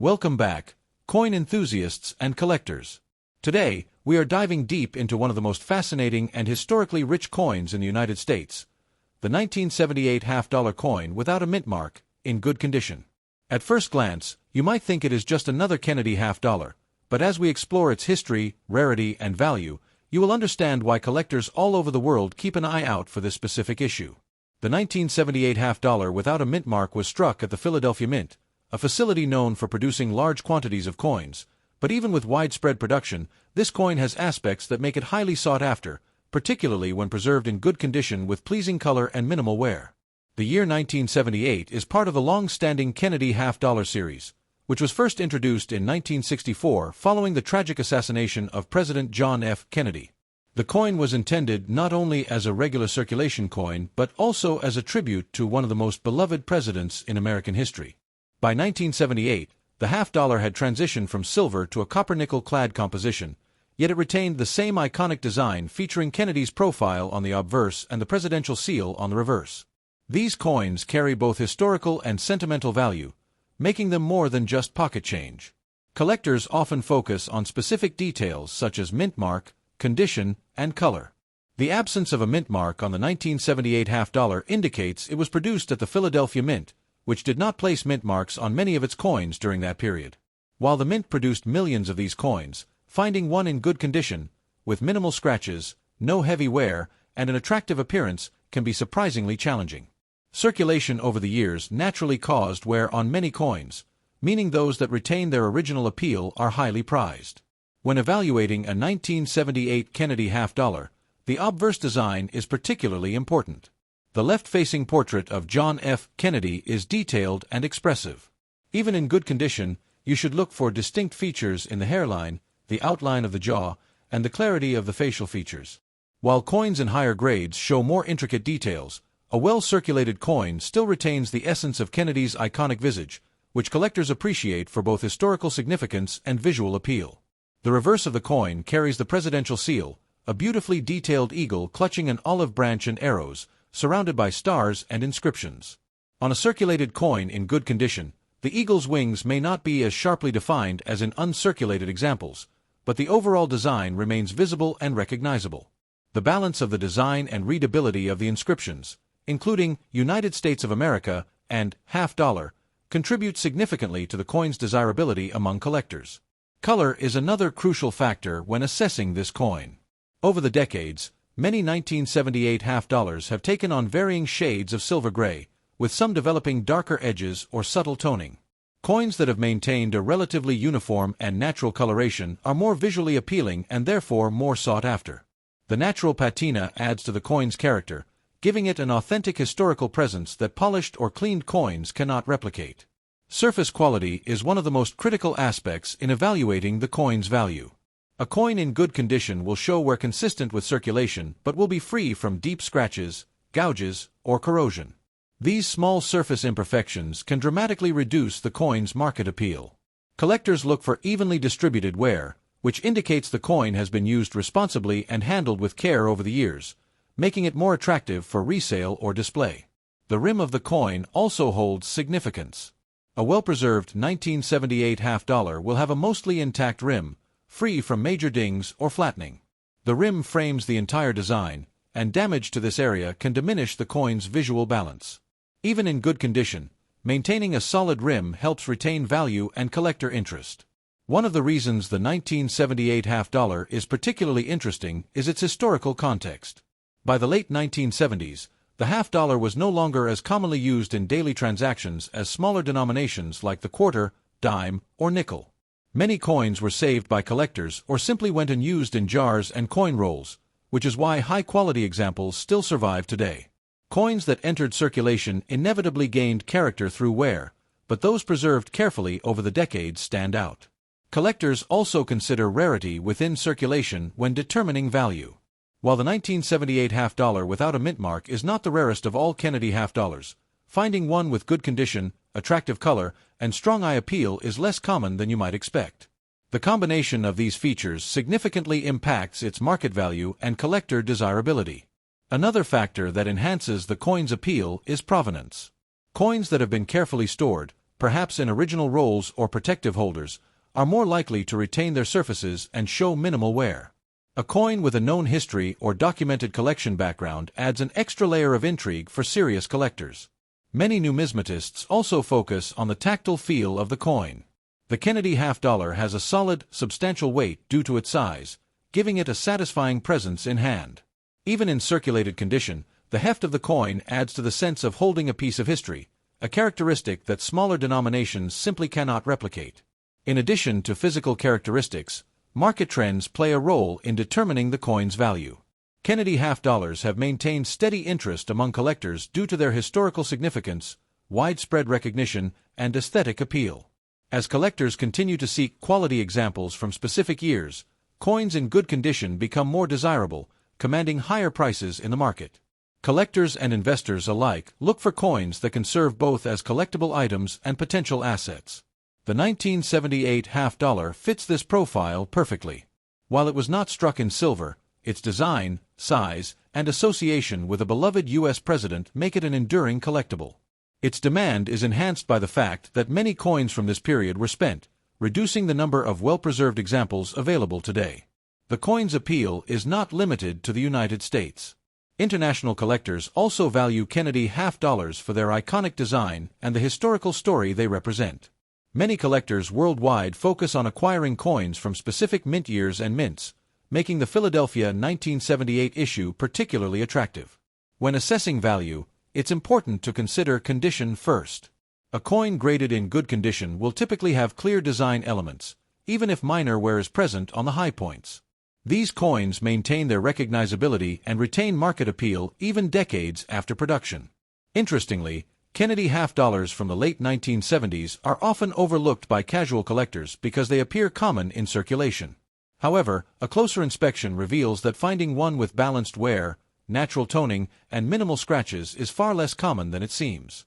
Welcome back, coin enthusiasts and collectors. Today, we are diving deep into one of the most fascinating and historically rich coins in the United States, the 1978 half-dollar coin without a mint mark, in good condition. At first glance, you might think it is just another Kennedy half-dollar, but as we explore its history, rarity, and value, you will understand why collectors all over the world keep an eye out for this specific issue. The 1978 half-dollar without a mint mark was struck at the Philadelphia Mint, a facility known for producing large quantities of coins, but even with widespread production, this coin has aspects that make it highly sought after, particularly when preserved in good condition with pleasing color and minimal wear. The year 1978 is part of the long-standing Kennedy half-dollar series, which was first introduced in 1964 following the tragic assassination of President John F. Kennedy. The coin was intended not only as a regular circulation coin but also as a tribute to one of the most beloved presidents in American history. By 1978, the half-dollar had transitioned from silver to a copper-nickel-clad composition, yet it retained the same iconic design featuring Kennedy's profile on the obverse and the presidential seal on the reverse. These coins carry both historical and sentimental value, making them more than just pocket change. Collectors often focus on specific details such as mint mark, condition, and color. The absence of a mint mark on the 1978 half-dollar indicates it was produced at the Philadelphia Mint, which did not place mint marks on many of its coins during that period. While the Mint produced millions of these coins, finding one in good condition, with minimal scratches, no heavy wear, and an attractive appearance can be surprisingly challenging. Circulation over the years naturally caused wear on many coins, meaning those that retain their original appeal are highly prized. When evaluating a 1978 Kennedy half-dollar, the obverse design is particularly important. The left-facing portrait of John F. Kennedy is detailed and expressive. Even in good condition, you should look for distinct features in the hairline, the outline of the jaw, and the clarity of the facial features. While coins in higher grades show more intricate details, a well-circulated coin still retains the essence of Kennedy's iconic visage, which collectors appreciate for both historical significance and visual appeal. The reverse of the coin carries the presidential seal, a beautifully detailed eagle clutching an olive branch and arrows, surrounded by stars and inscriptions. On a circulated coin in good condition, the eagle's wings may not be as sharply defined as in uncirculated examples, but the overall design remains visible and recognizable. The balance of the design and readability of the inscriptions, including United States of America and half-dollar, contribute significantly to the coin's desirability among collectors. Color is another crucial factor when assessing this coin. Over the decades, many 1978 half-dollars have taken on varying shades of silver gray, with some developing darker edges or subtle toning. Coins that have maintained a relatively uniform and natural coloration are more visually appealing and therefore more sought after. The natural patina adds to the coin's character, giving it an authentic historical presence that polished or cleaned coins cannot replicate. Surface quality is one of the most critical aspects in evaluating the coin's value. A coin in good condition will show wear consistent with circulation but will be free from deep scratches, gouges, or corrosion. These small surface imperfections can dramatically reduce the coin's market appeal. Collectors look for evenly distributed wear, which indicates the coin has been used responsibly and handled with care over the years, making it more attractive for resale or display. The rim of the coin also holds significance. A well-preserved 1978 half-dollar will have a mostly intact rim, free from major dings or flattening. The rim frames the entire design, and damage to this area can diminish the coin's visual balance. Even in good condition, maintaining a solid rim helps retain value and collector interest. One of the reasons the 1978 half-dollar is particularly interesting is its historical context. By the late 1970s, the half-dollar was no longer as commonly used in daily transactions as smaller denominations like the quarter, dime, or nickel. Many coins were saved by collectors or simply went unused in jars and coin rolls, which is why high-quality examples still survive today. Coins that entered circulation inevitably gained character through wear, but those preserved carefully over the decades stand out. Collectors also consider rarity within circulation when determining value. While the 1978 half-dollar without a mint mark is not the rarest of all Kennedy half-dollars, finding one with good condition, attractive color, and strong eye appeal is less common than you might expect. The combination of these features significantly impacts its market value and collector desirability. Another factor that enhances the coin's appeal is provenance. Coins that have been carefully stored, perhaps in original rolls or protective holders, are more likely to retain their surfaces and show minimal wear. A coin with a known history or documented collection background adds an extra layer of intrigue for serious collectors. Many numismatists also focus on the tactile feel of the coin. The Kennedy half-dollar has a solid, substantial weight due to its size, giving it a satisfying presence in hand. Even in circulated condition, the heft of the coin adds to the sense of holding a piece of history, a characteristic that smaller denominations simply cannot replicate. In addition to physical characteristics, market trends play a role in determining the coin's value. Kennedy half-dollars have maintained steady interest among collectors due to their historical significance, widespread recognition, and aesthetic appeal. As collectors continue to seek quality examples from specific years, coins in good condition become more desirable, commanding higher prices in the market. Collectors and investors alike look for coins that can serve both as collectible items and potential assets. The 1978 half-dollar fits this profile perfectly. While it was not struck in silver, its design, size, and association with a beloved U.S. president make it an enduring collectible. Its demand is enhanced by the fact that many coins from this period were spent, reducing the number of well-preserved examples available today. The coin's appeal is not limited to the United States. International collectors also value Kennedy half-dollars for their iconic design and the historical story they represent. Many collectors worldwide focus on acquiring coins from specific mint years and mints, making the Philadelphia 1978 issue particularly attractive. When assessing value, it's important to consider condition first. A coin graded in good condition will typically have clear design elements, even if minor wear is present on the high points. These coins maintain their recognizability and retain market appeal even decades after production. Interestingly, Kennedy half-dollars from the late 1970s are often overlooked by casual collectors because they appear common in circulation. However, a closer inspection reveals that finding one with balanced wear, natural toning, and minimal scratches is far less common than it seems.